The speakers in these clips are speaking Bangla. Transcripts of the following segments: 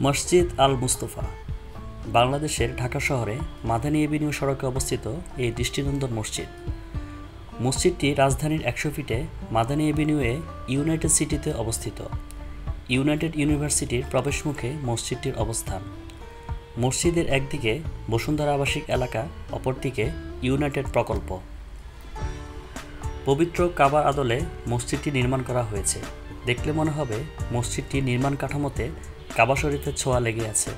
মসজিদ আল মুস্তফা বাংলাদেশের ঢাকা শহরে মাদানী এভিনিউ সড়কে অবস্থিত এই দৃষ্টিনন্দন মসজিদ। মসজিদটি রাজধানীর 100 ফিটে মাদানী এভিনিউয়ে ইউনাইটেড সিটিতে অবস্থিত। ইউনাইটেড ইউনিভার্সিটির প্রবেশমুখে মসজিদটির অবস্থান। মসজিদের একদিকে বসুন্ধরা আবাসিক এলাকা, অপরদিকে ইউনাইটেড প্রকল্প। পবিত্র কাবার আদলে মসজিদটি নির্মাণ করা হয়েছে। দেখলে মনে হবে মসজিদটির নির্মাণ কাঠামোতে কাবা শরীফের ছোঁয়া লেগে আছে।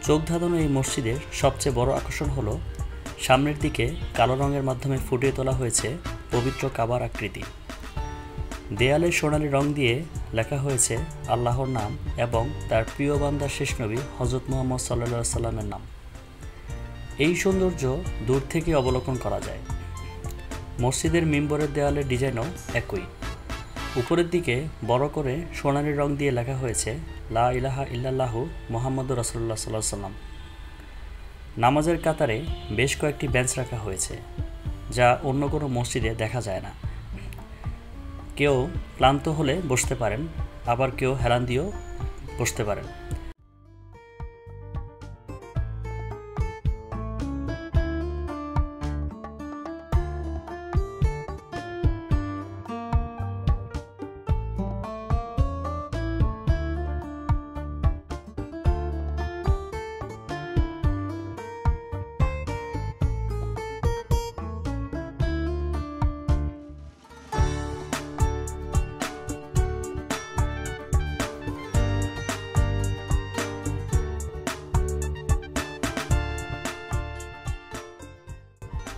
চোখ ধাঁধানো এই মসজিদের সবচেয়ে বড় আকর্ষণ হলো সামনের দিকে কালো রঙের মাধ্যমে ফুটিয়ে তোলা হয়েছে পবিত্র কাবার আকৃতি। দেয়ালে সোনালি রং দিয়ে লেখা হয়েছে আল্লাহর নাম এবং তার প্রিয় বান্দা শেষ নবী হযরত মুহাম্মদ সাল্লাল্লাহু আলাইহি সাল্লামের নাম। এই সৌন্দর্য দূর থেকে অবলোকন করা যায়। মসজিদের মিম্বরের দেয়ালের ডিজাইনও একই। উপরের দিকে বড় করে সোনালি রং দিয়ে লেখা হয়েছে লা ইলাহা ইল্লাল্লাহু মুহাম্মাদুর রাসূলুল্লাহ সাল্লাল্লাহু আলাইহি সাল্লাম। নামাজের কাতারে বেশ কয়েকটি বেঞ্চ রাখা হয়েছে, যা অন্য কোনো মসজিদে দেখা যায় না। কেউ ক্লান্ত হলে বসতে পারেন, আবার কেউ হেলান দিয়েও বসতে পারেন।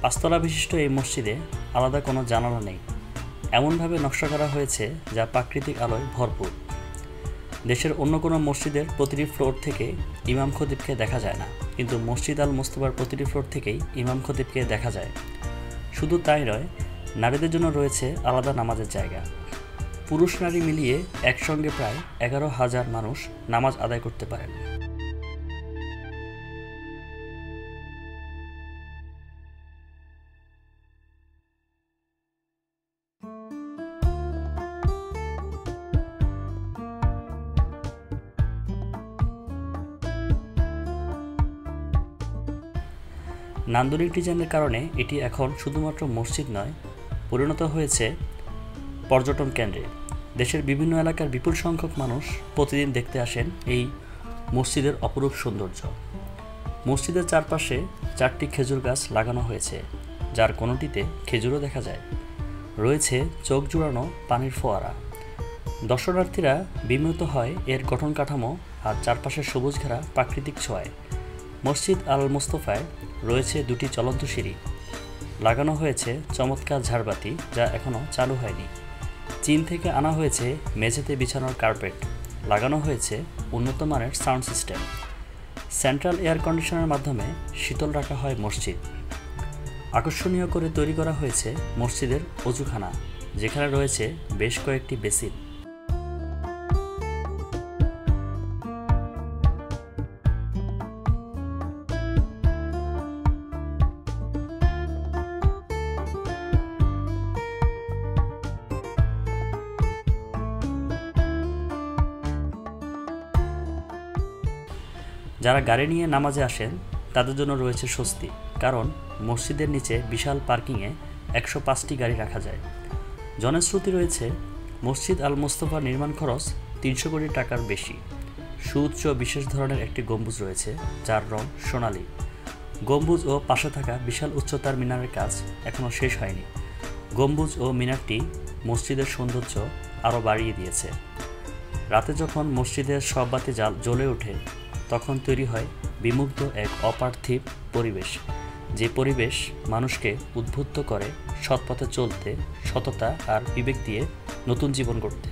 পাঁচতলা বিশিষ্ট এই মসজিদে আলাদা কোনো জানালা নেই। এমনভাবে নকশা করা হয়েছে যা প্রাকৃতিক আলোয় ভরপুর। দেশের অন্য কোনো মসজিদের প্রতিটি ফ্লোর থেকে ইমাম খতিবকে দেখা যায় না, কিন্তু মসজিদ আল মুস্তফার প্রতিটি ফ্লোর থেকেই ইমাম খতিবকে দেখা যায়। শুধু তাই নয়, নারীদের জন্য রয়েছে আলাদা নামাজের জায়গা। পুরুষ নারী মিলিয়ে একসঙ্গে প্রায় 11,000 মানুষ নামাজ আদায় করতে পারেন। নান্দনিক ডিজাইনের কারণে এটি এখন শুধুমাত্র মসজিদ নয়, পরিণত হয়েছে পর্যটন কেন্দ্রে। দেশের বিভিন্ন এলাকার বিপুল সংখ্যক মানুষ প্রতিদিন দেখতে আসেন এই মসজিদের অপরূপ সৌন্দর্য। মসজিদের চারপাশে 4টি খেজুর গাছ লাগানো হয়েছে, যার কোনোটিতে খেজুরও দেখা যায়। রয়েছে চোখ জুড়ানো পানির ফোয়ারা। দর্শনার্থীরা বিমোহিত হয় এর গঠন কাঠামো আর চারপাশের সবুজ ঘেরা প্রাকৃতিক ছোঁয়ায়। মসজিদ আল মুস্তফায় রয়েছে 2টি চলন্ত সিঁড়ি। লাগানো হয়েছে চমৎকার ঝাড়বাতি, যা এখনও চালু হয়নি। চীন থেকে আনা হয়েছে মেঝেতে বিছানোর কার্পেট। লাগানো হয়েছে উন্নত মানের সাউন্ড সিস্টেম। সেন্ট্রাল এয়ার কন্ডিশনের মাধ্যমে শীতল রাখা হয় মসজিদ। আকর্ষণীয় করে তৈরি করা হয়েছে মসজিদের অজুখানা, যেখানে রয়েছে বেশ কয়েকটি বেসিন। যারা গাড়ি নিয়ে নামাজে আসেন তাদের জন্য রয়েছে স্বস্তি, কারণ মসজিদের নিচে বিশাল পার্কিংয়ে 105টি গাড়ি রাখা যায়। জনশ্রুতি রয়েছে মসজিদ আল মুস্তফার নির্মাণ খরচ 300 কোটি টাকার বেশি। সুউচ্চ বিশেষ ধরনের একটি গম্বুজ রয়েছে, যার রং সোনালি। গম্বুজ ও পাশে থাকা বিশাল উচ্চতার মিনারের কাজ এখনও শেষ হয়নি। গম্বুজ ও মিনারটি মসজিদের সৌন্দর্য আরও বাড়িয়ে দিয়েছে। রাতে যখন মসজিদের সব বাতি জ্বলে ওঠে, তখন তৈরি হয় বিমুগ্ধ এক অপার্থিব পরিবেশ, যে পরিবেশ মানুষকে উদ্বুদ্ধ করে সৎপথে চলতে, সততা আর বিবেক দিয়ে নতুন জীবন গড়তে।